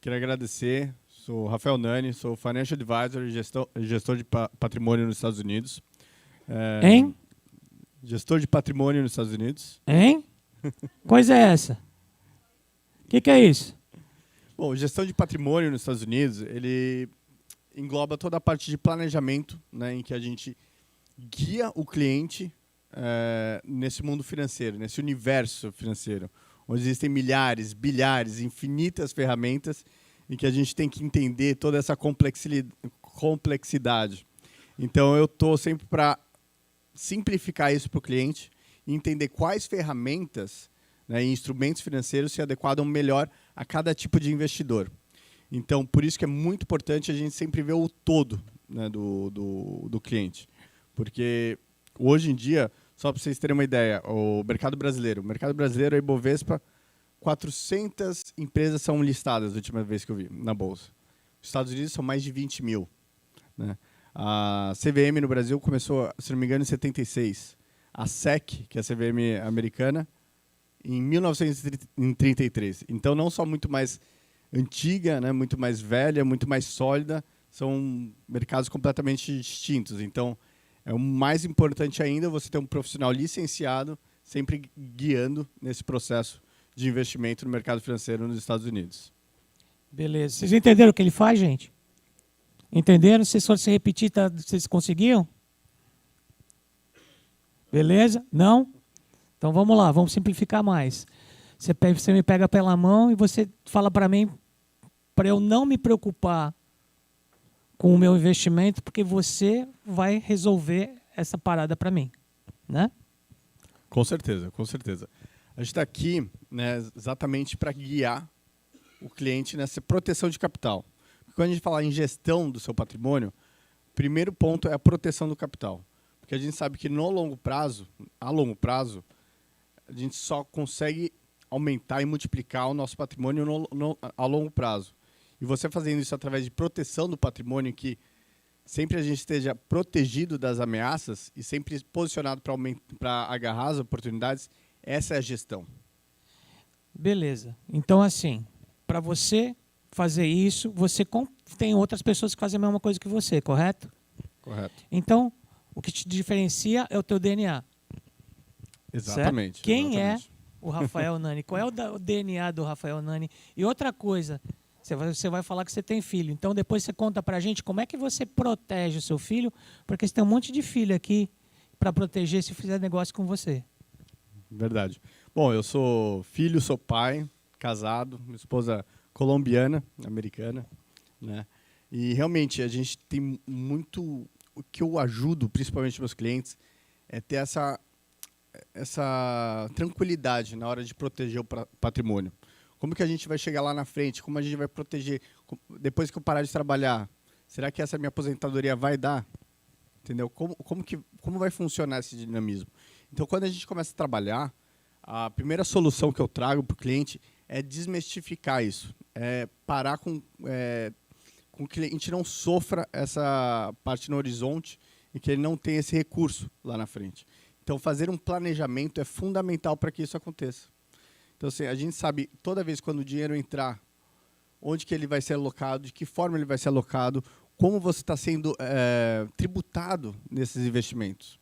Queria agradecer. Sou Rafael Nani, sou Financial Advisor e gestor de patrimônio nos Estados Unidos. Hein? Gestor de patrimônio nos Estados Unidos. Hein? Coisa é essa? O que é isso? Bom, gestão de patrimônio nos Estados Unidos, ele engloba toda a parte de planejamento, né, em que a gente guia o cliente nesse mundo financeiro, nesse universo financeiro, onde existem milhares, bilhares, infinitas ferramentas em que a gente tem que entender toda essa complexidade. Então, eu estou sempre para simplificar isso para o cliente e entender quais ferramentas, né, e instrumentos financeiros se adequam melhor a cada tipo de investidor. Então, por isso que é muito importante a gente sempre ver o todo, né, do cliente. Porque hoje em dia, só para vocês terem uma ideia, o mercado brasileiro, a Ibovespa, 400 empresas são listadas a última vez que eu vi na Bolsa. Os Estados Unidos são mais de 20 mil. Né? A CVM no Brasil começou, se não me engano, em 76. A SEC, que é a CVM americana, em 1933. Então, não só muito mais antiga, né, muito mais velha, muito mais sólida, são mercados completamente distintos. Então, é o mais importante ainda você ter um profissional licenciado sempre guiando nesse processo de investimento no mercado financeiro nos Estados Unidos. Beleza. Vocês entenderam o que ele faz, gente? Entenderam? Se só se repetir, tá, vocês conseguiam? Beleza? Não? Então vamos lá, vamos simplificar mais. Você me pega pela mão e você fala para mim, para eu não me preocupar com o meu investimento, porque você vai resolver essa parada para mim, né? Com certeza, com certeza. A gente está aqui, né, exatamente para guiar o cliente nessa proteção de capital. Quando a gente fala em gestão do seu patrimônio, o primeiro ponto é a proteção do capital. Porque a gente sabe que a longo prazo, a gente só consegue aumentar e multiplicar o nosso patrimônio a longo prazo. E você fazendo isso através de proteção do patrimônio, que sempre a gente esteja protegido das ameaças e sempre posicionado para agarrar as oportunidades, essa é a gestão. Beleza. Então, assim, para você fazer isso, você tem outras pessoas que fazem a mesma coisa que você, correto? Correto. Então, o que te diferencia é o teu DNA. Exatamente. Certo? Quem exatamente. é o Rafael Nani? Qual é o DNA do Rafael Nani? E outra coisa, você vai falar que você tem filho. Então, depois você conta para a gente como é que você protege o seu filho, porque você tem um monte de filho aqui para proteger se fizer negócio com você. Verdade. Bom, eu sou filho, sou pai, casado, minha esposa colombiana, americana, né? E realmente a gente tem muito, o que eu ajudo, principalmente meus clientes, é ter essa tranquilidade na hora de proteger o patrimônio. Como que a gente vai chegar lá na frente? Como a gente vai proteger depois que eu parar de trabalhar? Será que essa minha aposentadoria vai dar? Entendeu? Como vai funcionar esse dinamismo? Então, quando a gente começa a trabalhar, a primeira solução que eu trago para o cliente é desmistificar isso. É parar com que o cliente não sofra essa parte no horizonte e que ele não tenha esse recurso lá na frente. Então, fazer um planejamento é fundamental para que isso aconteça. Então, assim, a gente sabe, toda vez quando o dinheiro entrar, onde que ele vai ser alocado, de que forma ele vai ser alocado, como você está sendo tributado nesses investimentos.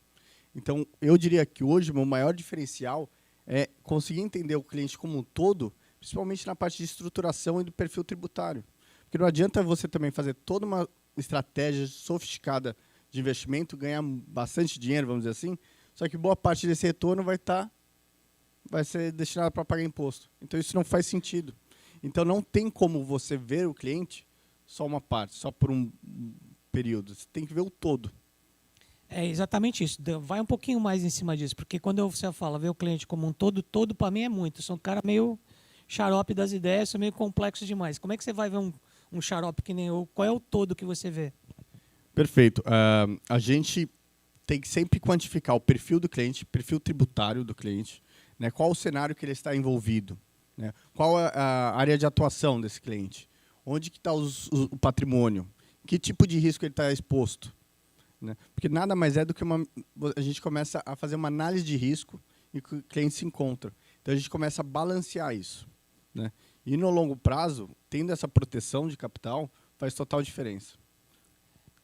Então, eu diria que hoje o meu maior diferencial é conseguir entender o cliente como um todo, principalmente na parte de estruturação e do perfil tributário. Porque não adianta você também fazer toda uma estratégia sofisticada de investimento, ganhar bastante dinheiro, vamos dizer assim, só que boa parte desse retorno vai ser destinado para pagar imposto. Então, isso não faz sentido. Então, não tem como você ver o cliente só uma parte, só por um período. Você tem que ver o todo. É exatamente isso. Vai um pouquinho mais em cima disso, porque quando você fala ver o cliente como um todo para mim é muito. Eu sou um cara meio xarope das ideias, sou meio complexo demais. Como é que você vai ver um xarope que nem eu? Qual é o todo que você vê? Perfeito. A gente tem que sempre quantificar o perfil do cliente, perfil tributário do cliente, né? Qual o cenário que ele está envolvido, né? Qual a área de atuação desse cliente, onde que está o patrimônio, que tipo de risco ele está exposto. Né? Porque nada mais é do que a gente começa a fazer uma análise de risco e que o cliente se encontra. Então, a gente começa a balancear isso. Né? E no longo prazo, tendo essa proteção de capital, faz total diferença.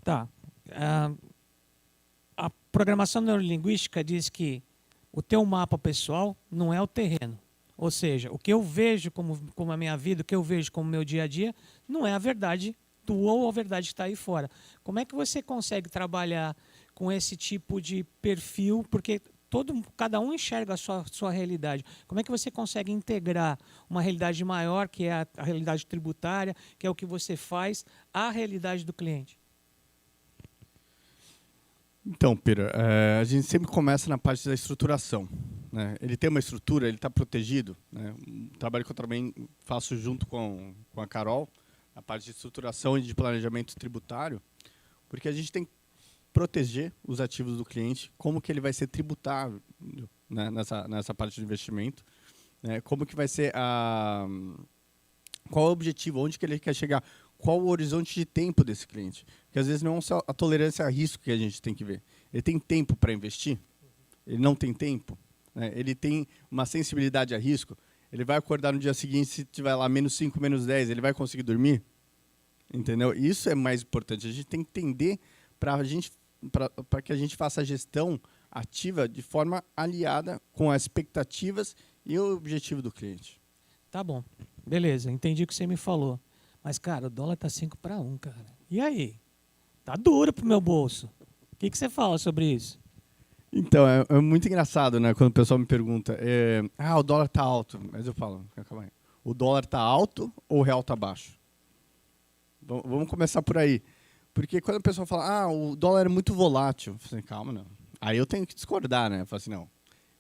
Tá. A programação neurolinguística diz que o teu mapa pessoal não é o terreno. Ou seja, o que eu vejo como a minha vida, o que eu vejo como meu dia a dia, não é a verdade tua ou a verdade que está aí fora. Como é que você consegue trabalhar com esse tipo de perfil? Porque cada um enxerga a sua realidade. Como é que você consegue integrar uma realidade maior, que é a realidade tributária, que é o que você faz, à realidade do cliente? Então, Peter, a gente sempre começa na parte da estruturação, né? Ele tem uma estrutura, ele está protegido, né? Um trabalho que eu também faço junto com a Carol, a parte de estruturação e de planejamento tributário, porque a gente tem que proteger os ativos do cliente, como que ele vai ser tributado, né, nessa parte de investimento, né? Como que vai ser qual é o objetivo, onde que ele quer chegar, qual o horizonte de tempo desse cliente. Porque às vezes não é só a tolerância a risco que a gente tem que ver. Ele tem tempo para investir? Ele não tem tempo? Né? Ele tem uma sensibilidade a risco? Ele vai acordar no dia seguinte, se tiver lá -5, -10, ele vai conseguir dormir? Entendeu? Isso é mais importante. A gente tem que entender para que a gente faça a gestão ativa de forma aliada com as expectativas e o objetivo do cliente. Tá bom. Beleza, entendi o que você me falou. Mas, cara, o dólar tá 5-1, cara. E aí? Tá duro pro meu bolso. O que você fala sobre isso? Então, é muito engraçado, né? Quando o pessoal me pergunta, o dólar tá alto. Mas eu falo, calma aí. O dólar tá alto ou o real tá baixo? Vamos começar por aí. Porque quando a pessoa fala, o dólar é muito volátil. Eu falo assim, calma, não. Aí eu tenho que discordar, né? Eu falo assim, não.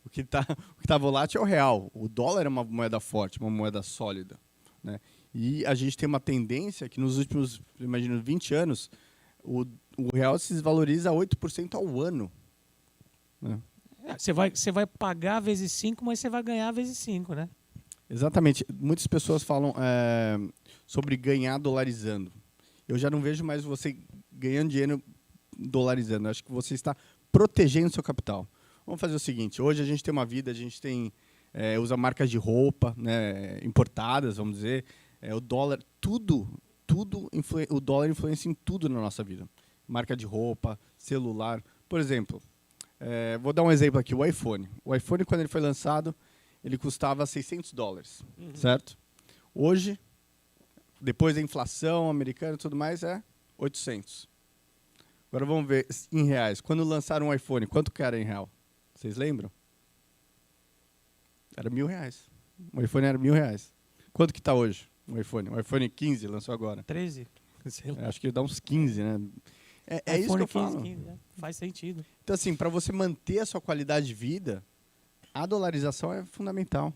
O que tá volátil é o real. O dólar é uma moeda forte, uma moeda sólida, né? E a gente tem uma tendência que nos últimos, imagino, 20 anos, o real se desvaloriza 8% ao ano. Né? Você vai pagar vezes 5, mas você vai ganhar vezes 5, né? Exatamente. Muitas pessoas falam sobre ganhar dolarizando. Eu já não vejo mais você ganhando dinheiro dolarizando. Acho que você está protegendo seu capital. Vamos fazer o seguinte. Hoje a gente tem uma vida, a gente tem usa marcas de roupa, né, importadas, vamos dizer. O dólar, o dólar influencia em tudo na nossa vida. Marca de roupa, celular. Por exemplo, vou dar um exemplo aqui, o iPhone. O iPhone, quando ele foi lançado, ele custava $600, certo? Hoje, depois da inflação americana e tudo mais, é 800. Agora vamos ver em reais. Quando lançaram o iPhone, quanto que era em real? Vocês lembram? Era R$1.000. O iPhone era R$1.000. Quanto que está hoje o iPhone? O iPhone 15 lançou agora. 13. Sei lá. Acho que dá uns 15, né? É isso que eu falo. 15, né? Faz sentido. Então, assim, para você manter a sua qualidade de vida, a dolarização é fundamental.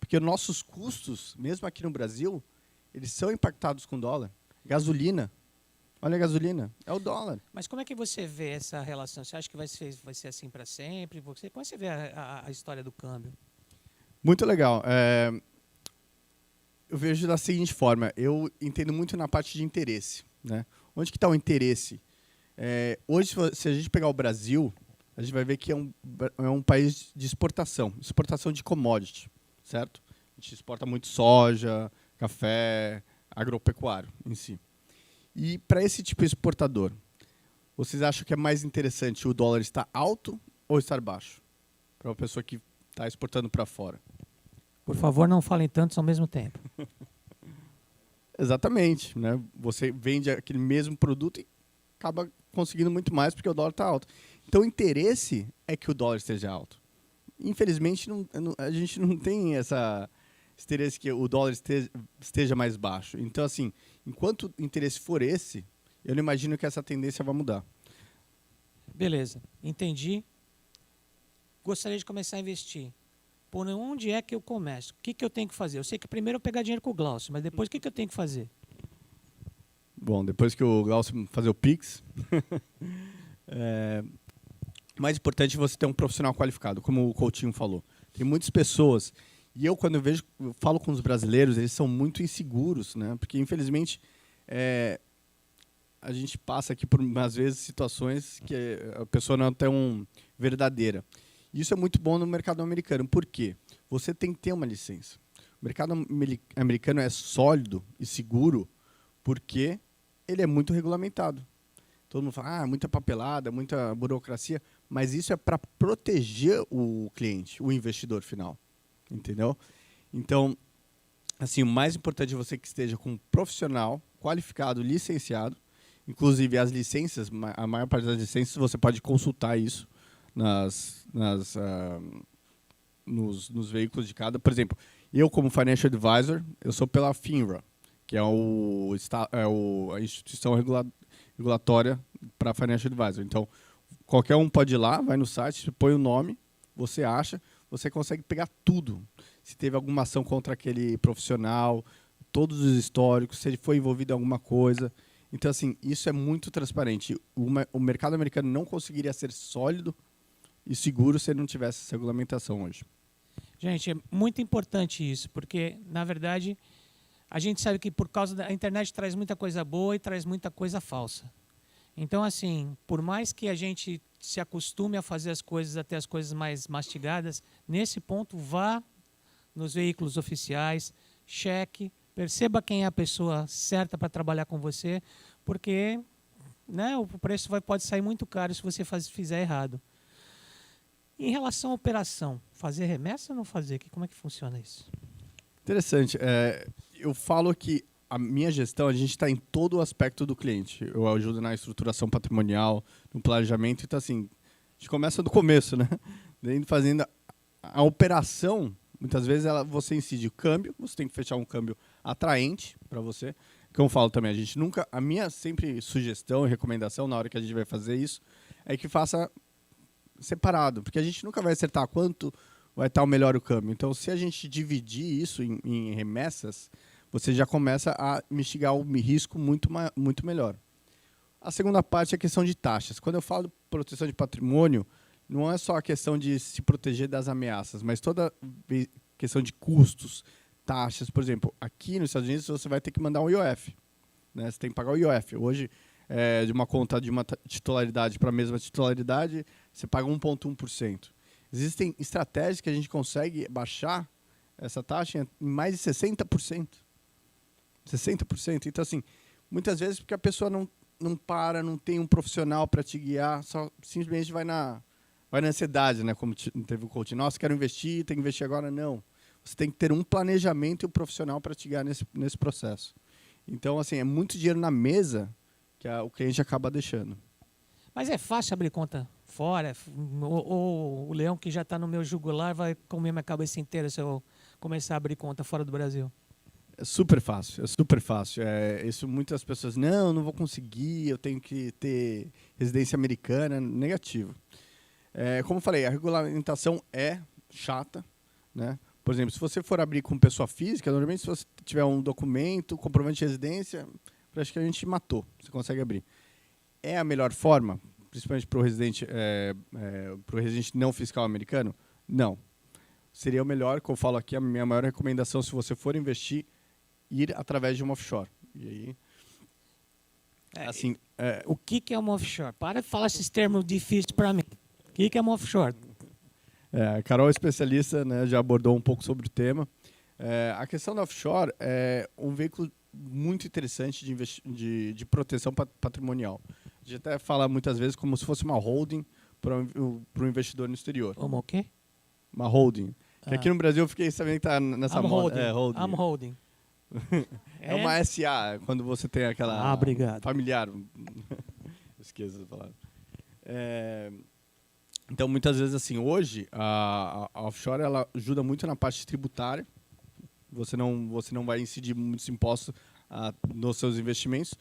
Porque nossos custos, mesmo aqui no Brasil, eles são impactados com dólar. Gasolina. Olha a gasolina. É o dólar. Mas como é que você vê essa relação? Você acha que vai ser assim para sempre? Como é que você vê a história do câmbio? Muito legal. Eu vejo da seguinte forma. Eu entendo muito na parte de interesse. Né? Onde que está o interesse? Hoje, se a gente pegar o Brasil, a gente vai ver que é um país de exportação de commodity, certo? A gente exporta muito soja, café, agropecuário em si. E para esse tipo de exportador, vocês acham que é mais interessante o dólar estar alto ou estar baixo? Para uma pessoa que está exportando para fora. Por favor, não falem tantos ao mesmo tempo. Exatamente. Né? Você vende aquele mesmo produto e acaba conseguindo muito mais porque o dólar está alto. Então, o interesse é que o dólar esteja alto. Infelizmente, a gente não tem esse interesse que o dólar esteja mais baixo. Então, assim, enquanto o interesse for esse, eu não imagino que essa tendência vai mudar. Beleza, entendi. Gostaria de começar a investir. Por onde é que eu começo? O que eu tenho que fazer? Eu sei que primeiro eu pegar dinheiro com o Glaucio, mas depois o que eu tenho que fazer? Bom, depois que o Glaucio fazer o Pix, mais importante é você ter um profissional qualificado, como o Coutinho falou. Tem muitas pessoas, e eu quando eu falo com os brasileiros, eles são muito inseguros, né? Porque infelizmente a gente passa aqui por, às vezes, situações que a pessoa não é tão verdadeira. Isso é muito bom no mercado americano. Por quê? Você tem que ter uma licença. O O mercado americano é sólido e seguro porque ele é muito regulamentado. Todo mundo fala, muita papelada, muita burocracia, mas isso é para proteger o cliente, o investidor final, entendeu? Então, assim, o mais importante é você que esteja com um profissional qualificado, licenciado, inclusive as licenças, a maior parte das licenças você pode consultar isso nos veículos de cada. Por exemplo, eu como Financial Advisor, eu sou pela FINRA, que é a instituição regulatória para Financial Advisor. Então, qualquer um pode ir lá, vai no site, põe o nome, você acha, você consegue pegar tudo. Se teve alguma ação contra aquele profissional, todos os históricos, se ele foi envolvido em alguma coisa. Então, assim, isso é muito transparente. O mercado americano não conseguiria ser sólido e seguro se ele não tivesse essa regulamentação hoje. Gente, é muito importante isso, porque, na verdade, a gente sabe que por causa da internet traz muita coisa boa e traz muita coisa falsa. Então, assim, por mais que a gente se acostume a fazer as coisas, até as coisas mais mastigadas, nesse ponto, vá nos veículos oficiais, cheque, perceba quem é a pessoa certa para trabalhar com você, porque, né, o preço pode sair muito caro se você fizer errado. Em relação à operação, fazer remessa ou não fazer? Como é que funciona isso? Interessante. Eu falo que a minha gestão, a gente está em todo o aspecto do cliente. Eu ajudo na estruturação patrimonial, no planejamento. Então, assim, a gente começa do começo, né? Fazendo a operação, muitas vezes você incide o câmbio, você tem que fechar um câmbio atraente para você. Como eu falo também, a minha sempre sugestão e recomendação na hora que a gente vai fazer isso é que faça separado, porque a gente nunca vai acertar quanto vai estar o melhor o câmbio. Então, se a gente dividir isso em remessas, você já começa a mitigar o risco muito melhor. A segunda parte é a questão de taxas. Quando eu falo de proteção de patrimônio, não é só a questão de se proteger das ameaças, mas toda a questão de custos, taxas. Por exemplo, aqui nos Estados Unidos você vai ter que mandar um IOF. Né? Você tem que pagar o IOF. Hoje, de uma conta de uma titularidade para a mesma titularidade, você paga 1,1%. Existem estratégias que a gente consegue baixar essa taxa em mais de 60%. 60%. Então, assim, muitas vezes porque a pessoa não tem um profissional para te guiar, só simplesmente vai na ansiedade, né? Como teve o coach. Nossa, quero investir, tenho que investir agora. Não. Você tem que ter um planejamento e um profissional para te guiar nesse processo. Então, assim, é muito dinheiro na mesa que o cliente acaba deixando. Mas é fácil abrir conta fora? Ou o leão que já está no meu jugular vai comer minha cabeça inteira se eu começar a abrir conta fora do Brasil? É super fácil, é super fácil. Isso muitas pessoas, não vou conseguir, eu tenho que ter residência americana, negativo. Como eu falei, a regulamentação é chata, né? Por exemplo, se você for abrir com pessoa física, normalmente se você tiver um documento, comprovante de residência, praticamente matou, você consegue abrir. É a melhor forma, principalmente para o residente não fiscal americano? Não. Seria o melhor, como eu falo aqui, a minha maior recomendação, se você for investir, ir através de uma offshore. E aí, assim, o que é uma offshore? Para de falar esses termos difíceis para mim. O que é uma offshore? A Carol é especialista, né, já abordou um pouco sobre o tema. A questão da offshore é um veículo muito interessante de proteção patrimonial. A gente até fala muitas vezes como se fosse uma holding para um investidor no exterior. Uma o quê? Uma holding. Que aqui no Brasil eu fiquei sabendo que está nessa moda. Holding. I'm holding. É uma SA, quando você tem aquela obrigado. familiar. Esqueço de falar. Então, muitas vezes, assim, hoje, a offshore ela ajuda muito na parte tributária. Você não vai incidir muitos impostos nos seus investimentos,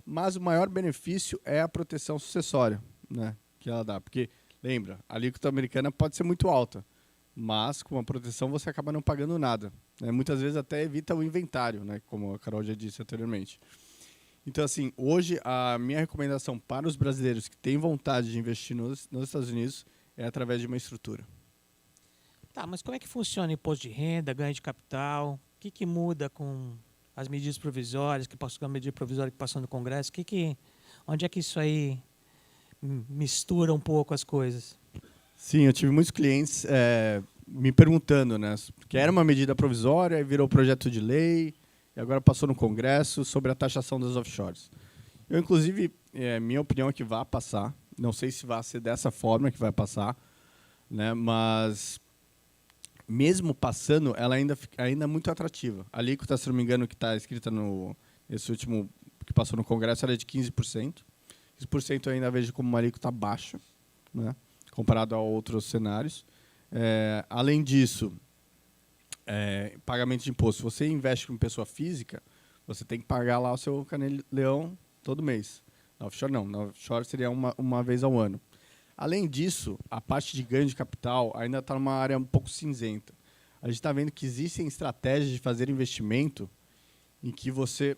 mas o maior benefício é a proteção sucessória, né, que ela dá. Porque, lembra, a alíquota americana pode ser muito alta, mas com a proteção você acaba não pagando nada. Né? Muitas vezes até evita o inventário, né, como a Carol já disse anteriormente. Então, assim, hoje a minha recomendação para os brasileiros que têm vontade de investir nos Estados Unidos é através de uma estrutura. Tá, mas como é que funciona o imposto de renda, ganho de capital? O que muda com as medidas provisórias, que passou a medida provisória que passou no Congresso? Onde é que isso aí mistura um pouco as coisas? Sim, eu tive muitos clientes me perguntando, né, que era uma medida provisória, e virou projeto de lei, e agora passou no Congresso sobre a taxação das offshores. Eu, inclusive, minha opinião é que vai passar. Não sei se vai ser dessa forma que vai passar, né, mas mesmo passando, ela ainda é muito atrativa. A alíquota, se não me engano, que está escrita nesse último que passou no Congresso, era de 15%. 15% eu ainda vejo como uma alíquota baixa, né, comparado a outros cenários. Além disso, pagamento de imposto. Se você investe com pessoa física, você tem que pagar lá o seu Caneleão todo mês. Na offshore não. Na offshore seria uma vez ao ano. Além disso, a parte de ganho de capital ainda está numa área um pouco cinzenta. A gente está vendo que existem estratégias de fazer investimento em que você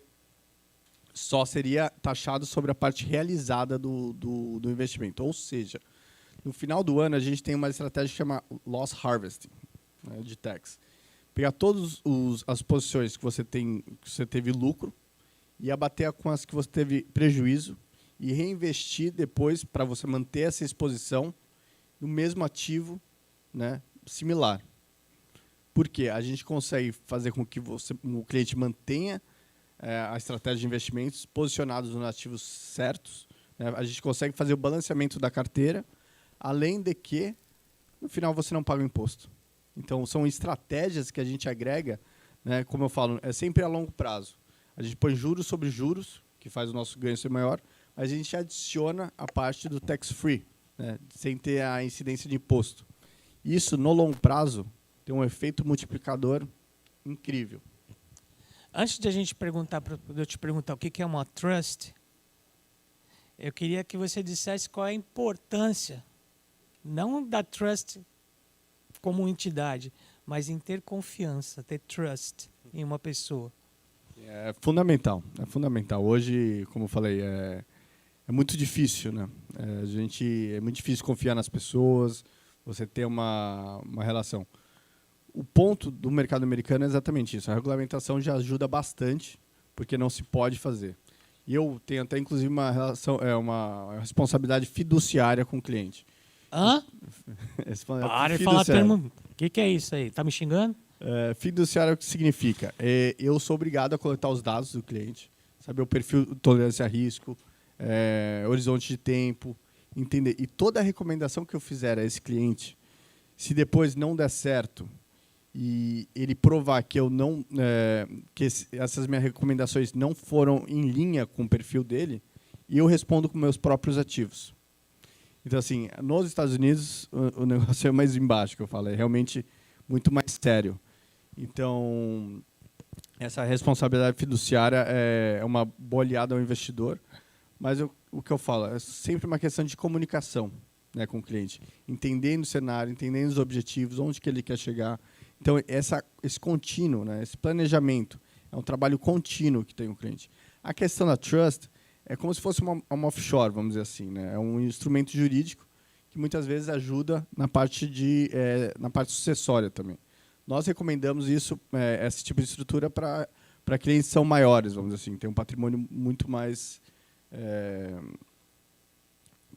só seria taxado sobre a parte realizada do investimento. Ou seja, no final do ano, a gente tem uma estratégia que chama Loss Harvesting, né, de tax. Pegar todas as posições que você teve lucro e abater com as que você teve prejuízo e reinvestir depois para você manter essa exposição no mesmo ativo, né, similar. Por quê? A gente consegue fazer com que o cliente mantenha a estratégia de investimentos posicionados nos ativos certos, né? A gente consegue fazer o balanceamento da carteira, além de que, no final, você não paga o imposto. Então, são estratégias que a gente agrega, né, como eu falo, é sempre a longo prazo. A gente põe juros sobre juros, que faz o nosso ganho ser maior, mas a gente adiciona a parte do tax-free, né, sem ter a incidência de imposto. Isso, no longo prazo, tem um efeito multiplicador incrível. Antes de eu te perguntar o que é uma trust, eu queria que você dissesse qual é a importância, não da trust como entidade, mas em ter confiança, ter trust em uma pessoa. É fundamental, é fundamental. Hoje, como eu falei, é muito difícil, né? É muito difícil confiar nas pessoas, você ter uma relação. O ponto do mercado americano é exatamente isso. A regulamentação já ajuda bastante, porque não se pode fazer. E eu tenho até, inclusive, uma responsabilidade fiduciária com o cliente. Hã? Para de falar termo. O que é isso aí? Tá me xingando? Fiduciário, o que significa? Eu sou obrigado a coletar os dados do cliente, saber o perfil, tolerância a risco, horizonte de tempo, entender. E toda a recomendação que eu fizer a esse cliente, se depois não der certo e ele provar que essas minhas recomendações não foram em linha com o perfil dele, eu respondo com meus próprios ativos. Então, assim, nos Estados Unidos, o negócio é mais embaixo, que eu falo, é realmente muito mais sério. Então, essa responsabilidade fiduciária é uma boa aliada ao investidor, mas o que eu falo é sempre uma questão de comunicação, né, com o cliente, entendendo o cenário, entendendo os objetivos, onde que ele quer chegar. Então, esse contínuo, né, esse planejamento, é um trabalho contínuo que tem o cliente. A questão da trust é como se fosse uma offshore, vamos dizer assim, né? É um instrumento jurídico que muitas vezes ajuda na parte sucessória também. Nós recomendamos esse tipo de estrutura para clientes que são maiores, vamos dizer assim, tem um patrimônio muito mais...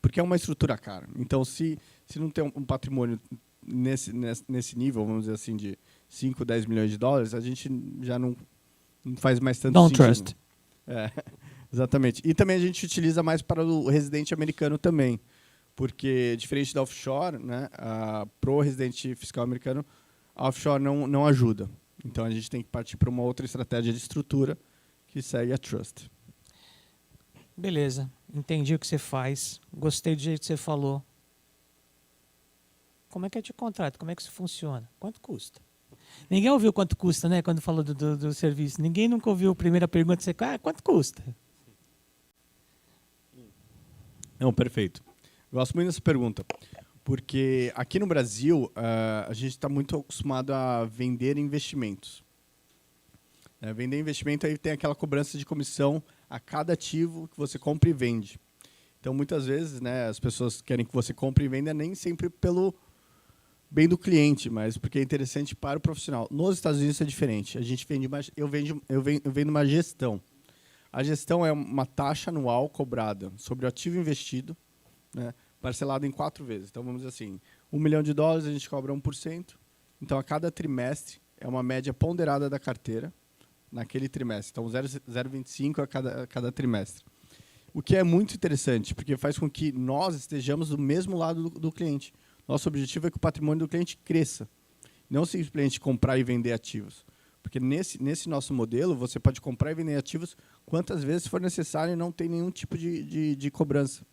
porque é uma estrutura cara. Então, se não tem um patrimônio nesse nível, vamos dizer assim, de 5, 10 milhões de dólares, a gente já não faz mais tanto Don't sentido. trust. Exatamente. E também a gente utiliza mais para o residente americano também, porque, diferente da offshore, né, para o residente fiscal americano, a offshore não ajuda. Então, a gente tem que partir para uma outra estratégia de estrutura que segue a trust. Beleza, entendi o que você faz, gostei do jeito que você falou. Como é que eu te contrato? Como é que isso funciona? Quanto custa? Ninguém ouviu quanto custa, né, quando falou do serviço. Ninguém nunca ouviu a primeira pergunta, você, quanto custa? Não, perfeito. Gosto muito dessa pergunta, porque aqui no Brasil, a gente está muito acostumado a vender investimentos. Vender investimento aí tem aquela cobrança de comissão a cada ativo que você compra e vende. Então, muitas vezes, né, as pessoas querem que você compre e venda nem sempre pelo bem do cliente, mas porque é interessante para o profissional. Nos Estados Unidos é diferente. A gente eu vendo uma gestão. A gestão é uma taxa anual cobrada sobre o ativo investido, né, parcelado em 4 vezes. Então, vamos dizer assim, $1 milhão a gente cobra 1%, Então, a cada trimestre é uma média ponderada da carteira naquele trimestre. Então, 0,25 a cada trimestre. O que é muito interessante, porque faz com que nós estejamos do mesmo lado do cliente. Nosso objetivo é que o patrimônio do cliente cresça, não simplesmente comprar e vender ativos. Porque nesse nosso modelo, você pode comprar e vender ativos quantas vezes for necessário e não tem nenhum tipo de cobrança.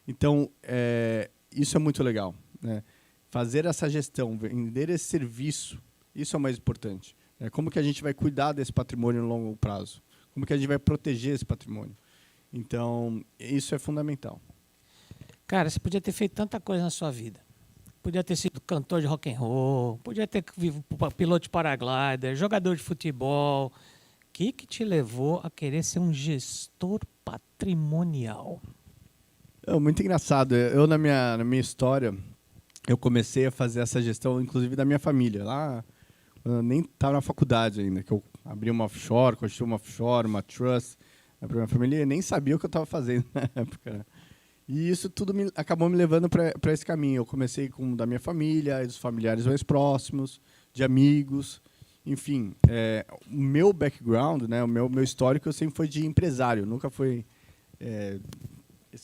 Então, isso é muito legal, né? Fazer essa gestão, vender esse serviço, isso é o mais importante. Como que a gente vai cuidar desse patrimônio no longo prazo? Como que a gente vai proteger esse patrimônio? Então, isso é fundamental. Cara, você podia ter feito tanta coisa na sua vida. Podia ter sido cantor de rock and roll, podia ter vivo piloto de paraglider, jogador de futebol. O que te levou a querer ser um gestor patrimonial? Muito engraçado. Eu, na minha história, eu comecei a fazer essa gestão, inclusive, da minha família. Lá, eu nem estava na faculdade ainda, que eu abri uma offshore, construí uma offshore, uma trust para minha família, e nem sabia o que eu estava fazendo na época, né? E isso tudo acabou me levando para esse caminho. Eu comecei com da minha família, dos familiares mais próximos, de amigos. Enfim, o meu background, né, o meu histórico sempre foi de empresário, nunca foi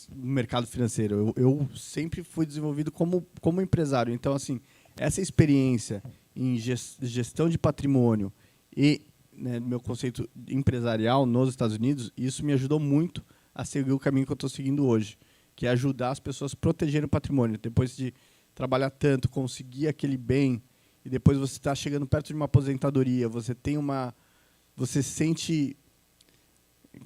no mercado financeiro. Eu sempre fui desenvolvido como empresário. Então, assim, essa experiência em gestão de patrimônio e, né, meu conceito empresarial nos Estados Unidos, isso me ajudou muito a seguir o caminho que eu estou seguindo hoje, que é ajudar as pessoas a protegerem o patrimônio. Depois de trabalhar tanto, conseguir aquele bem, e depois você está chegando perto de uma aposentadoria, você sente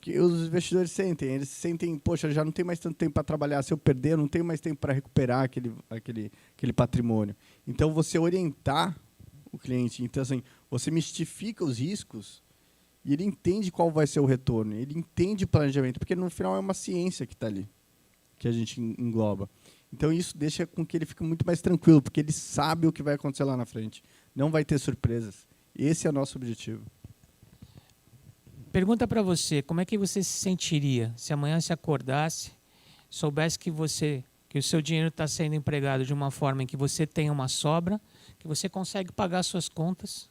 que os investidores sentem. Eles sentem, poxa, já não tem mais tanto tempo para trabalhar. Se eu perder, eu não tenho mais tempo para recuperar aquele patrimônio. Então, você orientar o cliente, então, assim, você mistifica os riscos e ele entende qual vai ser o retorno. Ele entende o planejamento, porque no final é uma ciência que está ali, que a gente engloba. Então, isso deixa com que ele fique muito mais tranquilo, porque ele sabe o que vai acontecer lá na frente. Não vai ter surpresas. Esse é o nosso objetivo. Pergunta para você, como é que você se sentiria se amanhã se acordasse, soubesse que o seu dinheiro está sendo empregado de uma forma em que você tem uma sobra, que você consegue pagar suas contas,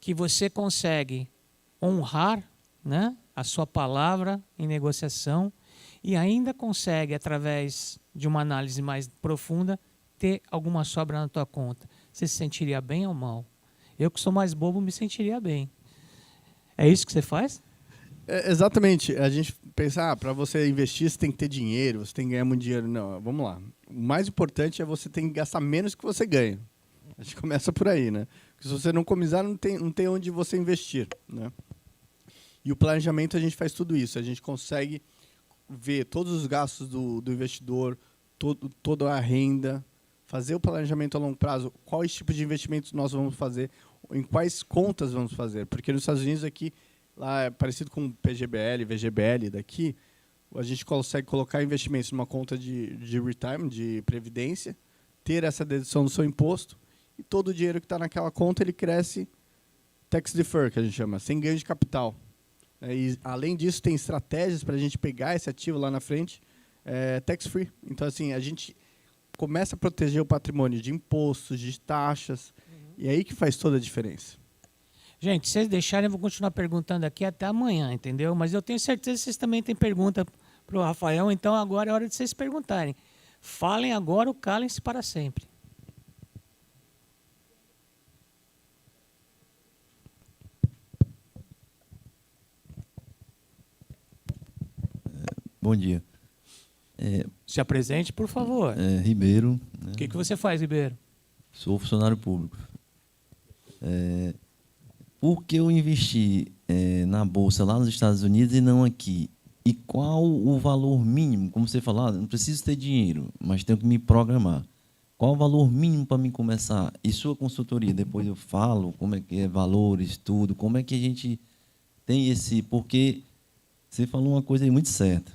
que você consegue honrar, né, a sua palavra em negociação e ainda consegue, através de uma análise mais profunda, ter alguma sobra na tua conta? Você se sentiria bem ou mal? Eu, que sou mais bobo, me sentiria bem. É isso que você faz? Exatamente. A gente pensa, para você investir, você tem que ter dinheiro, você tem que ganhar muito dinheiro. Não, vamos lá. O mais importante é você ter que gastar menos que você ganha. A gente começa por aí, né? Porque se você não economizar, não tem onde você investir, né? E o planejamento, a gente faz tudo isso. A gente consegue ver todos os gastos do investidor, toda a renda, fazer o planejamento a longo prazo, quais tipos de investimentos nós vamos fazer, em quais contas vamos fazer. Porque nos Estados Unidos, aqui, lá é parecido com PGBL, VGBL daqui, a gente consegue colocar investimentos numa conta de retirement, de previdência, ter essa dedução do seu imposto, e todo o dinheiro que está naquela conta, ele cresce tax defer, que a gente chama, sem ganho de capital. E, além disso, tem estratégias para a gente pegar esse ativo lá na frente, tax free. Então, assim, a gente começa a proteger o patrimônio de impostos, de taxas, e é aí que faz toda a diferença. Gente, se vocês deixarem, eu vou continuar perguntando aqui até amanhã, entendeu? Mas eu tenho certeza que vocês também têm pergunta para o Rafael, então agora é hora de vocês perguntarem. Falem agora ou calem-se para sempre. Bom dia. Se apresente, por favor. Ribeiro. Né? O que você faz, Ribeiro? Sou funcionário público. Por que eu investi na Bolsa lá nos Estados Unidos e não aqui? E qual o valor mínimo? Como você falou, não preciso ter dinheiro, mas tenho que me programar. Qual o valor mínimo para mim começar? E sua consultoria? Depois eu falo como é que é valores, tudo. Como é que a gente tem esse... Porque você falou uma coisa aí muito certa.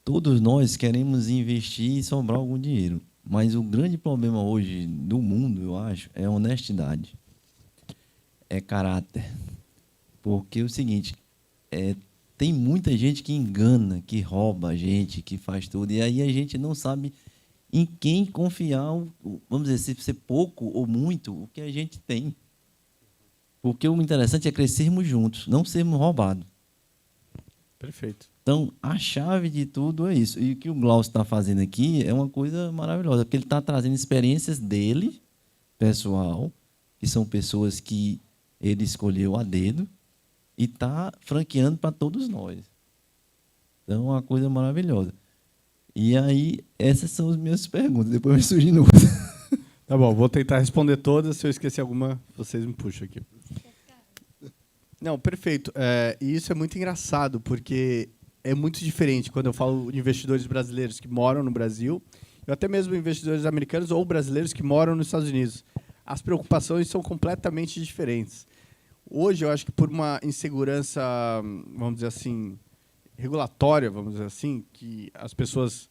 Todos nós queremos investir e sobrar algum dinheiro. Mas o grande problema hoje do mundo, eu acho, é a honestidade. É caráter. Porque é o seguinte, tem muita gente que engana, que rouba a gente, que faz tudo. E aí a gente não sabe em quem confiar, vamos dizer, se ser pouco ou muito, o que a gente tem. Porque o interessante é crescermos juntos, não sermos roubados. Perfeito. Então, a chave de tudo é isso. E o que o Glaucio está fazendo aqui é uma coisa maravilhosa, porque ele está trazendo experiências dele, pessoal, que são pessoas que ele escolheu a dedo, e está franqueando para todos nós. Então, é uma coisa maravilhosa. E aí, essas são as minhas perguntas. Depois vai surgir outras. Tá bom, vou tentar responder todas. Se eu esquecer alguma, vocês me puxam aqui. Não, perfeito. E isso é muito engraçado, porque é muito diferente quando eu falo de investidores brasileiros que moram no Brasil, ou até mesmo investidores americanos ou brasileiros que moram nos Estados Unidos. As preocupações são completamente diferentes. Hoje, eu acho que por uma insegurança, vamos dizer assim, regulatória, vamos dizer assim, que as pessoas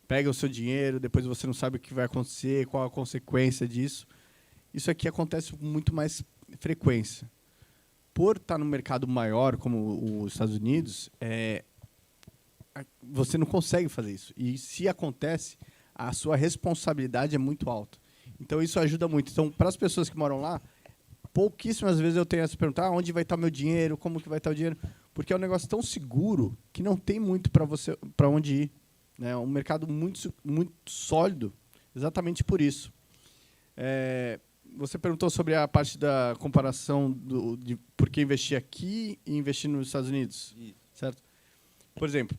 pegam o seu dinheiro, depois você não sabe o que vai acontecer, qual a consequência disso. Isso aqui acontece com muito mais frequência. Por estar no mercado maior, como os Estados Unidos, você não consegue fazer isso. E se acontece, a sua responsabilidade é muito alta. Então, isso ajuda muito. Então, para as pessoas que moram lá, pouquíssimas vezes eu tenho essa pergunta, onde vai estar meu dinheiro, como que vai estar o dinheiro? Porque é um negócio tão seguro que não tem muito para onde ir. É um mercado muito, muito sólido, exatamente por isso. Você perguntou sobre a parte da comparação de por que investir aqui e investir nos Estados Unidos, certo? Por exemplo,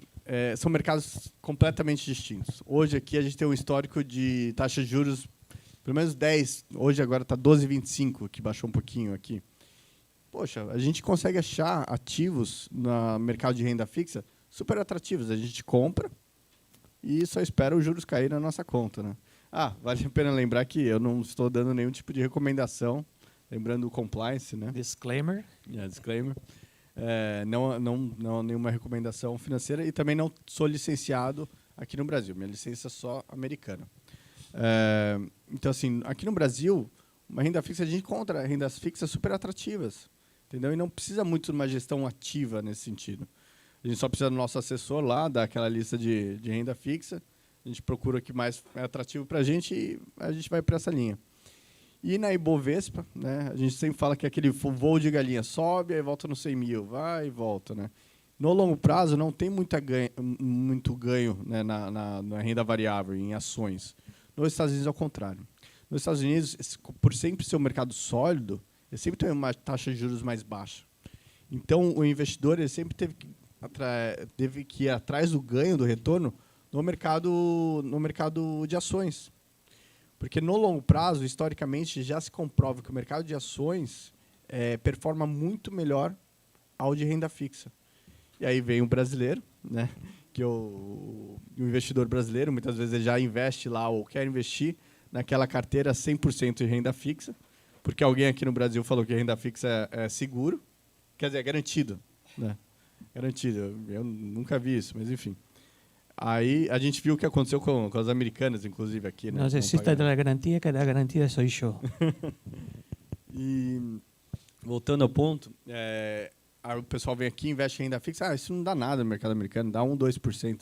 são mercados completamente distintos. Hoje aqui a gente tem um histórico de taxa de juros, pelo menos 10, hoje agora está 12,25, que baixou um pouquinho aqui. Poxa, a gente consegue achar ativos no mercado de renda fixa super atrativos. A gente compra e só espera os juros cair na nossa conta, né? Vale a pena lembrar que eu não estou dando nenhum tipo de recomendação, lembrando o compliance, né? Disclaimer. Disclaimer. Não nenhuma recomendação financeira e também não sou licenciado aqui no Brasil. Minha licença é só americana. Então, assim, aqui no Brasil, uma renda fixa, a gente encontra rendas fixas super atrativas, entendeu? E não precisa muito de uma gestão ativa nesse sentido. A gente só precisa do nosso assessor lá, dar aquela lista de renda fixa. A gente procura o que mais é atrativo para a gente e a gente vai para essa linha. E na Ibovespa, né, a gente sempre fala que é aquele voo de galinha, sobe, aí volta no 100 mil, vai e volta. Né? No longo prazo, não tem muito ganho, né, na renda variável, em ações. Nos Estados Unidos, ao contrário. Nos Estados Unidos, por sempre ser um mercado sólido, ele sempre tem uma taxa de juros mais baixa. Então, o investidor ele sempre teve que ir atrás do ganho, do retorno, no mercado de ações. Porque no longo prazo, historicamente, já se comprova que o mercado de ações performa muito melhor ao de renda fixa. E aí vem o brasileiro, né? Que o investidor brasileiro, muitas vezes, ele já investe lá ou quer investir naquela carteira 100% de renda fixa, porque alguém aqui no Brasil falou que a renda fixa é seguro, quer dizer, é garantido. Né? Garantido. Eu nunca vi isso, mas enfim. Aí a gente viu o que aconteceu com as americanas, inclusive, aqui. Né? Não existe da garantia, que da garantia sou eu. E, voltando ao ponto, aí o pessoal vem aqui e investe em renda fixa. Isso não dá nada no mercado americano, dá 1%, 2%.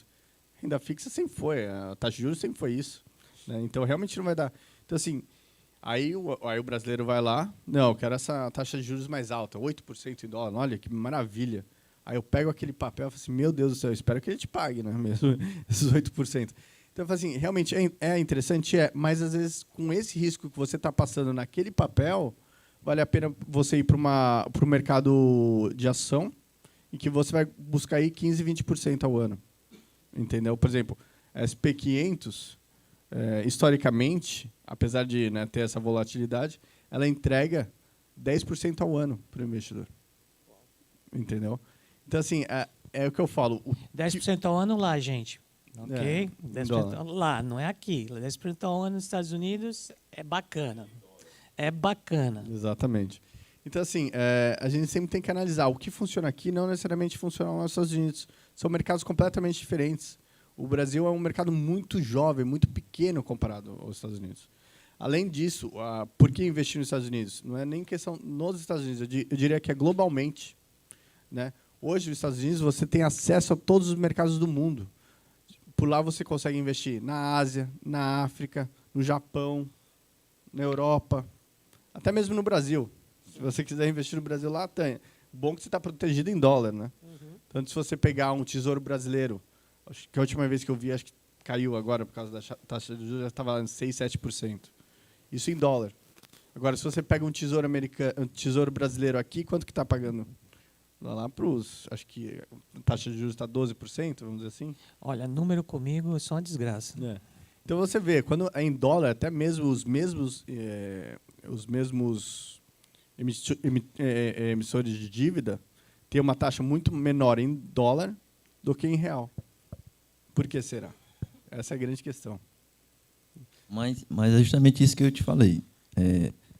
Renda fixa sempre foi, a taxa de juros sempre foi isso. Né? Então, realmente não vai dar. Então, assim, aí o brasileiro vai lá, não, eu quero essa taxa de juros mais alta, 8% em dólar, olha que maravilha. Aí eu pego aquele papel e falo assim, meu Deus do céu, eu espero que ele te pague, né, mesmo, esses 8%. Então, eu falo assim, realmente é interessante, mas às vezes com esse risco que você está passando naquele papel, vale a pena você ir para o mercado de ação e que você vai buscar aí 15%, 20% ao ano. Entendeu? Por exemplo, SP500, historicamente, apesar de, né, ter essa volatilidade, ela entrega 10% ao ano para o investidor. Entendeu? Então, assim, é o que eu falo. 10% ao ano lá, gente. Ok? 10% dólar. lá, não é aqui. 10% ao ano nos Estados Unidos é bacana. É bacana. Exatamente. Então, assim, a gente sempre tem que analisar o que funciona aqui não necessariamente funciona nos Estados Unidos. São mercados completamente diferentes. O Brasil é um mercado muito jovem, muito pequeno comparado aos Estados Unidos. Além disso, por que investir nos Estados Unidos? Não é nem questão nos Estados Unidos, eu diria que é globalmente. Né? Hoje, nos Estados Unidos, você tem acesso a todos os mercados do mundo. por lá você consegue investir na Ásia, na África, no Japão, na Europa, até mesmo no Brasil. Se você quiser investir no Brasil, lá tem. Bom que você está protegido em dólar, né? Tanto se você pegar um tesouro brasileiro, acho que a última vez que eu vi, acho que caiu agora por causa da taxa de juros, já estava em 6, 7%. Isso em dólar. Agora, se você pega um tesouro americano, um tesouro brasileiro aqui, quanto que está pagando? Lá para os, acho que a taxa de juros está 12%, vamos dizer assim. Olha, número comigo é só uma desgraça. Então você vê, quando é em dólar, até mesmo os mesmos emissores de dívida têm uma taxa muito menor em dólar do que em real. Por que será? Essa é a grande questão. Mas é justamente isso que eu te falei.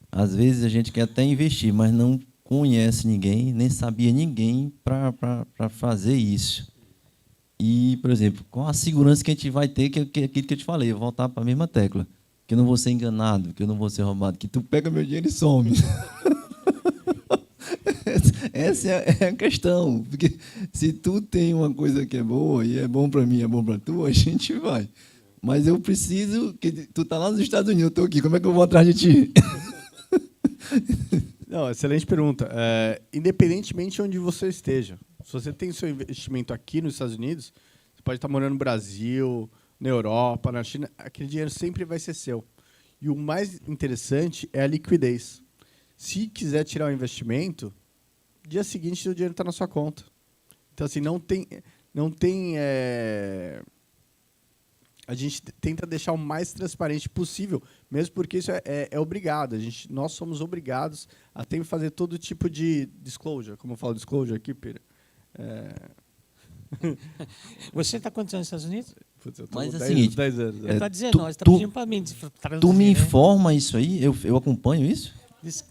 Às vezes a gente quer até investir, mas não conhece ninguém, nem sabia ninguém para fazer isso. E, por exemplo, qual a segurança que a gente vai ter, que é aquilo que eu te falei, eu vou voltar para a mesma tecla, que eu não vou ser enganado, que eu não vou ser roubado, que tu pega meu dinheiro e some. Essa é a questão, porque se tu tem uma coisa que é boa, e é bom para mim, é bom para tu, a gente vai. Mas eu preciso, que tu tá lá nos Estados Unidos, eu estou aqui, como é que eu vou atrás de ti? Não, excelente pergunta. Independentemente de onde você esteja, se você tem seu investimento aqui nos Estados Unidos, você pode estar morando no Brasil, na Europa, na China, aquele dinheiro sempre vai ser seu. E o mais interessante é a liquidez. Se quiser tirar o investimento, dia seguinte o dinheiro está na sua conta. Então, assim, não tem a gente tenta deixar o mais transparente possível, mesmo porque isso é obrigado. Nós somos obrigados a ter que fazer todo tipo de disclosure. Como eu falo disclosure aqui, Peter? Você está quantos anos nos Estados Unidos? Putz, eu tô Mas é o 10, seguinte, 10 anos. Está dizendo, tu- nós está tu- pedindo para mim traduzir, Tu me né? informa isso aí? Eu acompanho isso? Investe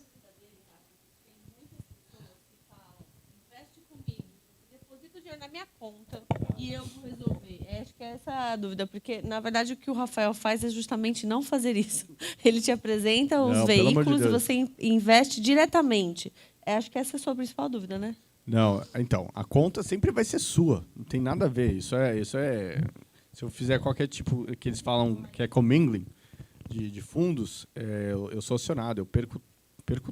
comigo, deposita o dinheiro na minha conta e eu vou resolver. Acho que é essa a dúvida, porque, na verdade, o que o Rafael faz é justamente não fazer isso. Ele te apresenta os Não, pelo amor de veículos e Deus. você investe diretamente. Acho que essa é a sua principal dúvida, né? Não, então, a conta sempre vai ser sua. Não tem nada a ver. Isso é. Se eu fizer qualquer tipo que eles falam que é commingling de fundos, eu sou acionado, eu perco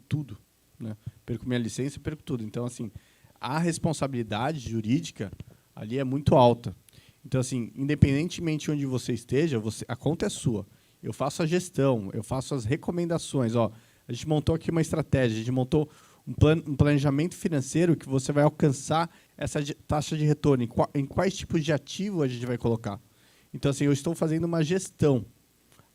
tudo, né? Perco minha licença, perco tudo. Então, assim, a responsabilidade jurídica ali é muito alta. Então, assim, independentemente de onde você esteja, a conta é sua. Eu faço a gestão, eu faço as recomendações. Ó, a gente montou aqui uma estratégia, a gente montou um planejamento financeiro que você vai alcançar essa taxa de retorno, em quais tipos de ativo a gente vai colocar. Então, assim, eu estou fazendo uma gestão.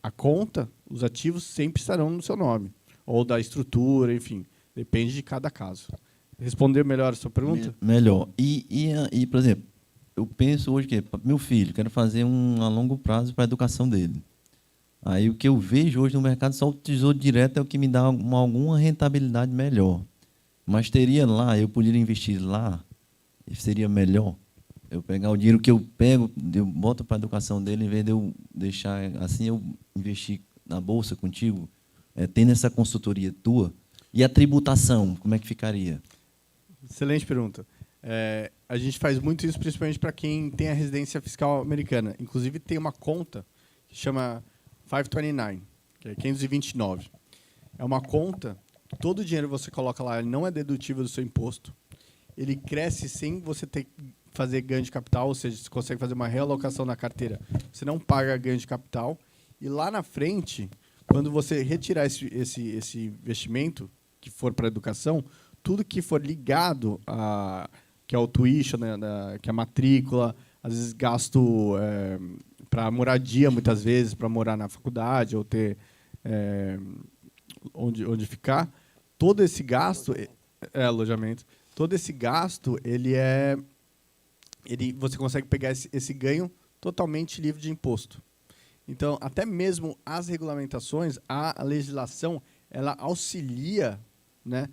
A conta, os ativos sempre estarão no seu nome, ou da estrutura, enfim, depende de cada caso. Responder melhor a sua pergunta? Melhor. E, por exemplo, eu penso hoje que meu filho, quero fazer a longo prazo para a educação dele. Aí o que eu vejo hoje no mercado, só o Tesouro Direto é o que me dá alguma rentabilidade melhor. Mas teria lá, eu poderia investir lá, seria melhor. Eu pegar o dinheiro que eu pego, eu boto para a educação dele, em vez de eu deixar assim, eu investir na bolsa contigo, tendo essa consultoria tua. E a tributação, como é que ficaria? Excelente pergunta. A gente faz muito isso, principalmente para quem tem a residência fiscal americana. Inclusive, tem uma conta que chama 529, que é 529. É uma conta, todo o dinheiro que você coloca lá ele não é dedutível do seu imposto. Ele cresce sem você ter que fazer ganho de capital, ou seja, você consegue fazer uma realocação na carteira. Você não paga ganho de capital. E lá na frente, quando você retirar esse investimento, que for para a educação, tudo que for ligado que é o tuition, né, que é a matrícula, às vezes gasto para moradia, muitas vezes, para morar na faculdade ou ter onde ficar, todo esse gasto, alojamento, todo esse gasto, você consegue pegar esse ganho totalmente livre de imposto. Então, até mesmo as regulamentações, a legislação, ela auxilia, né,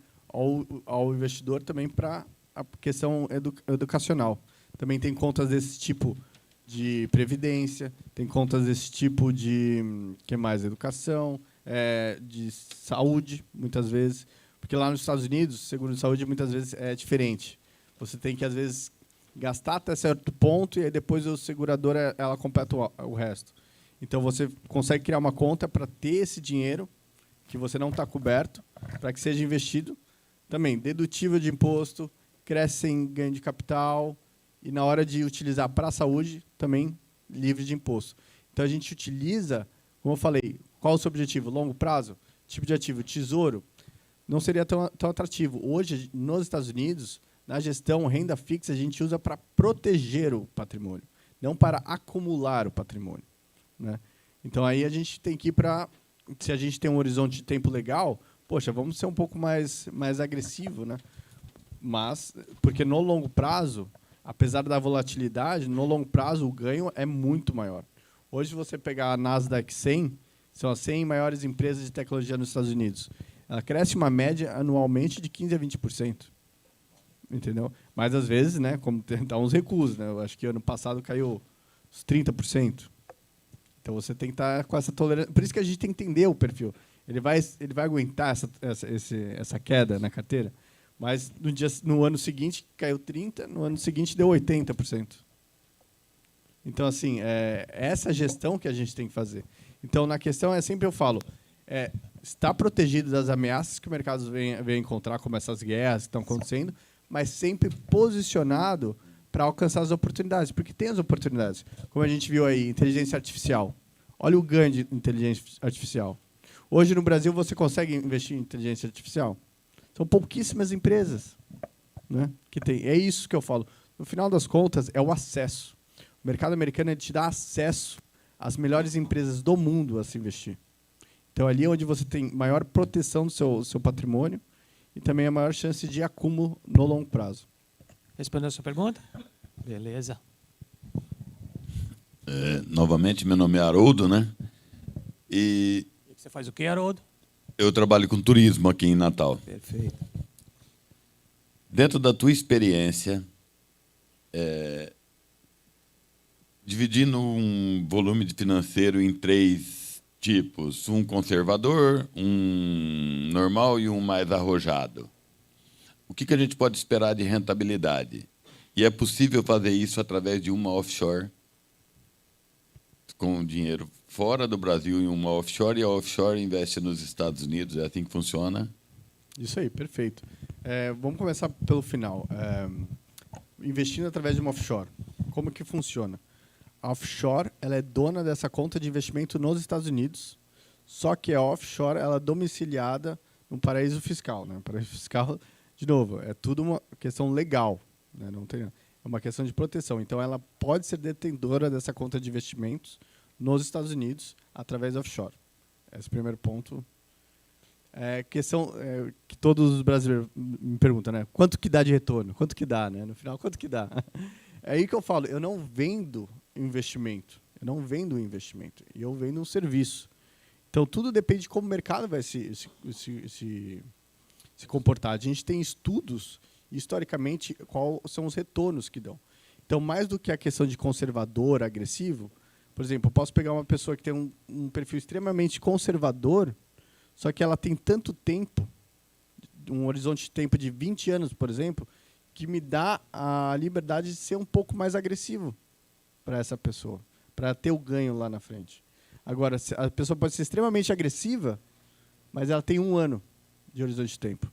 ao investidor também para a questão educacional. Também tem contas desse tipo de previdência, tem contas desse tipo de que mais? Educação, de saúde, muitas vezes. Porque lá nos Estados Unidos, seguro de saúde muitas vezes é diferente. Você tem que, às vezes, gastar até certo ponto e aí depois a seguradora ela completa o resto. Então você consegue criar uma conta para ter esse dinheiro que você não está coberto, para que seja investido. Também dedutível de imposto, cresce sem ganho de capital e na hora de utilizar para a saúde também livre de imposto. Então a gente utiliza, como eu falei, qual o seu objetivo? Longo prazo? Tipo de ativo, tesouro, não seria tão atrativo. Hoje, nos Estados Unidos, na gestão renda fixa, a gente usa para proteger o patrimônio, não para acumular o patrimônio, né? Então, aí a gente tem que ir para... Se a gente tem um horizonte de tempo legal, poxa, vamos ser um pouco mais agressivo, né? Mas, porque no longo prazo, apesar da volatilidade, no longo prazo o ganho é muito maior. Hoje, se você pegar a Nasdaq 100, são as 100 maiores empresas de tecnologia nos Estados Unidos. Ela cresce uma média anualmente de 15% a 20%. Entendeu? Mas, às vezes, né, como dá uns recuos, né? Eu acho que ano passado caiu uns 30%. Então, você tem que estar com essa tolerância. Por isso que a gente tem que entender o perfil. Ele vai aguentar essa queda na carteira, mas no ano seguinte caiu 30%, no ano seguinte deu 80%. Então, assim, essa gestão que a gente tem que fazer. Então, na questão, sempre eu falo, está protegido das ameaças que o mercado vem encontrar, como essas guerras que estão acontecendo, mas sempre posicionado para alcançar as oportunidades, porque tem as oportunidades. Como a gente viu aí, inteligência artificial. Olha o ganho de inteligência artificial. Hoje, no Brasil, você consegue investir em inteligência artificial? São pouquíssimas empresas, né, que tem. É isso que eu falo. No final das contas, é o acesso. O mercado americano te dá acesso às melhores empresas do mundo a se investir. Então, ali é onde você tem maior proteção do seu patrimônio e também a maior chance de acúmulo no longo prazo. Respondeu a sua pergunta? Beleza. Novamente, meu nome é Haroldo, né? E Você faz o quê, Haroldo? eu trabalho com turismo aqui em Natal. Perfeito. Dentro da tua experiência, dividindo um volume de financeiro em 3 tipos, um conservador, um normal e um mais arrojado, o que a gente pode esperar de rentabilidade? E é possível fazer isso através de uma offshore, com dinheiro fora do Brasil em uma offshore, e a offshore investe nos Estados Unidos? É assim que funciona? Isso aí, perfeito. Vamos começar pelo final. Investindo através de uma offshore. Como que funciona? A offshore ela é dona dessa conta de investimento nos Estados Unidos, só que a offshore ela é domiciliada num paraíso fiscal. Né? Paraíso fiscal, de novo, é tudo uma questão legal. Né? Não tem, é uma questão de proteção. Então, ela pode ser detentora dessa conta de investimentos nos Estados Unidos através da offshore. Esse é o primeiro ponto. Questão que todos os brasileiros me perguntam, né? Quanto que dá de retorno? Quanto que dá, né? No final, quanto que dá? É aí que eu falo, eu não vendo investimento. Eu não vendo um investimento. Eu vendo um serviço. Então, tudo depende de como o mercado vai se comportar. A gente tem estudos, historicamente, quais são os retornos que dão. Então, mais do que a questão de conservador, agressivo, por exemplo, eu posso pegar uma pessoa que tem um perfil extremamente conservador, só que ela tem tanto tempo, um horizonte de tempo de 20 anos, por exemplo, que me dá a liberdade de ser um pouco mais agressivo para essa pessoa, para ter o ganho lá na frente. Agora, a pessoa pode ser extremamente agressiva, mas ela tem 1 ano de horizonte de tempo.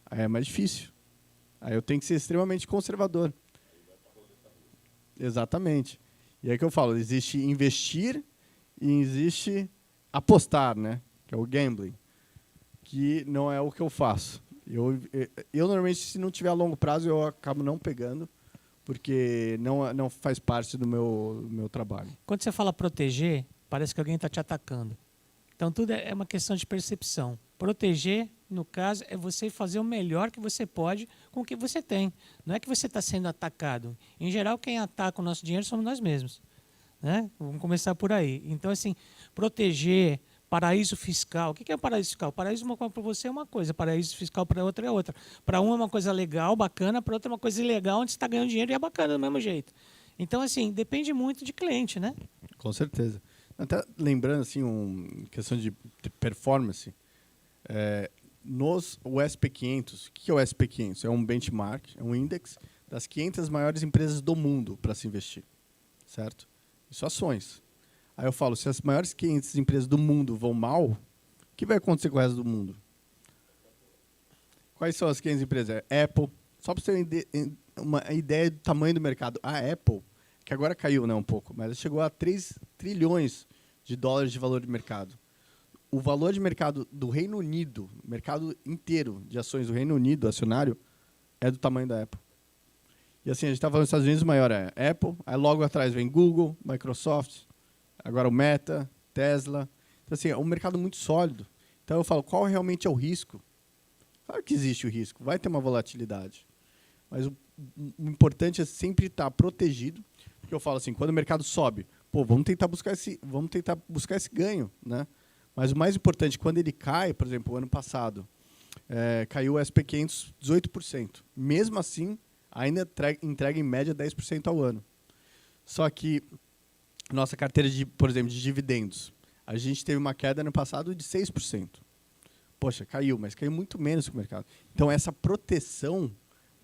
Aí é mais difícil. Aí eu tenho que ser extremamente conservador. Exatamente. E aí que eu falo, existe investir e existe apostar, né? Que é o gambling, que não é o que eu faço. Eu normalmente, se não tiver a longo prazo, eu acabo não pegando, porque não faz parte do meu trabalho. Quando você fala proteger, parece que alguém está te atacando. Então, tudo é uma questão de percepção. Proteger, no caso, é você fazer o melhor que você pode com o que você tem. Não é que você está sendo atacado. Em geral, quem ataca o nosso dinheiro somos nós mesmos. Né? Vamos começar por aí. Então, assim, proteger, paraíso fiscal. O que é paraíso fiscal? Paraíso para você é uma coisa, paraíso fiscal para outra é outra. Para um é uma coisa legal, bacana, para outra é uma coisa ilegal, onde você está ganhando dinheiro e é bacana do mesmo jeito. Então, assim, depende muito de cliente, né? Com certeza. Até lembrando, assim, questão de performance, o SP500, o que é o SP500? É um benchmark, é um index das 500 maiores empresas do mundo para se investir, certo? Isso ações. Aí eu falo, se as maiores 500 empresas do mundo vão mal, o que vai acontecer com o resto do mundo? Quais são as 500 empresas? Apple, só para você ter uma ideia do tamanho do mercado. A Apple, que agora caiu, né, um pouco, mas chegou a 3 trilhões de dólares de valor de mercado. O valor de mercado do Reino Unido, mercado inteiro de ações do Reino Unido, acionário, é do tamanho da Apple. E assim, a gente está falando dos Estados Unidos, o maior é Apple, aí logo atrás vem Google, Microsoft, agora o Meta, Tesla. Então, assim, é um mercado muito sólido. Então, eu falo, qual realmente é o risco? Claro que existe o risco, vai ter uma volatilidade. Mas o importante é sempre estar protegido. Porque eu falo assim, quando o mercado sobe, pô, vamos tentar buscar esse ganho, né? Mas o mais importante, quando ele cai, por exemplo, o ano passado, caiu o S&P 500 18%. Mesmo assim, ainda entrega em média 10% ao ano. Só que nossa carteira, por exemplo, de dividendos, a gente teve uma queda no passado de 6%. Poxa, caiu, mas caiu muito menos que o mercado. Então, essa proteção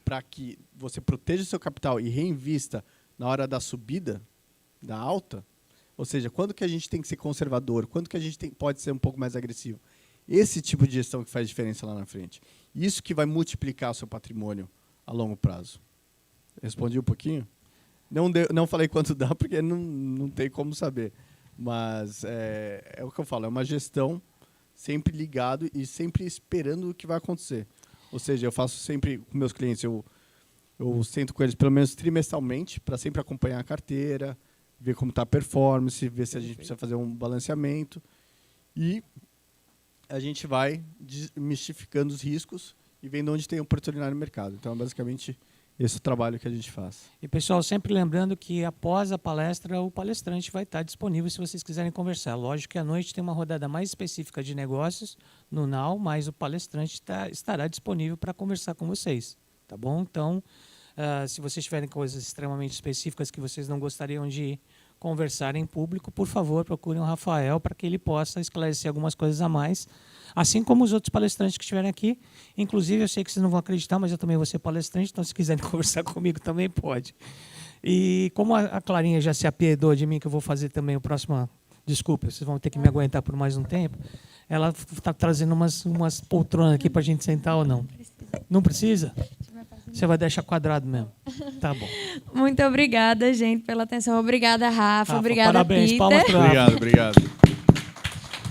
para que você proteja o seu capital e reinvista na hora da subida, da alta, ou seja, quando que a gente tem que ser conservador, quando que a gente pode ser um pouco mais agressivo. Esse tipo de gestão que faz diferença lá na frente. Isso que vai multiplicar o seu patrimônio a longo prazo. Respondi um pouquinho? Não falei quanto dá, porque não tem como saber. Mas é o que eu falo, é uma gestão sempre ligado e sempre esperando o que vai acontecer. Ou seja, eu faço sempre com meus clientes, eu sento com eles pelo menos trimestralmente para sempre acompanhar a carteira, ver como está a performance, ver se a gente precisa fazer um balanceamento. E a gente vai desmistificando os riscos e vendo onde tem oportunidade no mercado. Então, é basicamente esse o trabalho que a gente faz. E, pessoal, sempre lembrando que após a palestra, o palestrante vai estar disponível se vocês quiserem conversar. Lógico que à noite tem uma rodada mais específica de negócios no NAU, mas o palestrante estará disponível para conversar com vocês. Tá bom? Então, se vocês tiverem coisas extremamente específicas que vocês não gostariam de conversar em público, por favor, procurem o Rafael para que ele possa esclarecer algumas coisas a mais, assim como os outros palestrantes que estiverem aqui. Inclusive, eu sei que vocês não vão acreditar, mas eu também vou ser palestrante, então se quiserem conversar comigo também pode. E como a Clarinha já se apiedou de mim, que eu vou fazer também o próximo... Desculpa, vocês vão ter que me aguentar por mais um tempo. Ela está trazendo umas poltronas aqui para a gente sentar ou não? Não precisa? Você vai deixar quadrado mesmo. Tá bom. Muito obrigada, gente, pela atenção. Obrigada, Rafa. Obrigada, parabéns, Peter. palmas para o Rafa. Obrigado.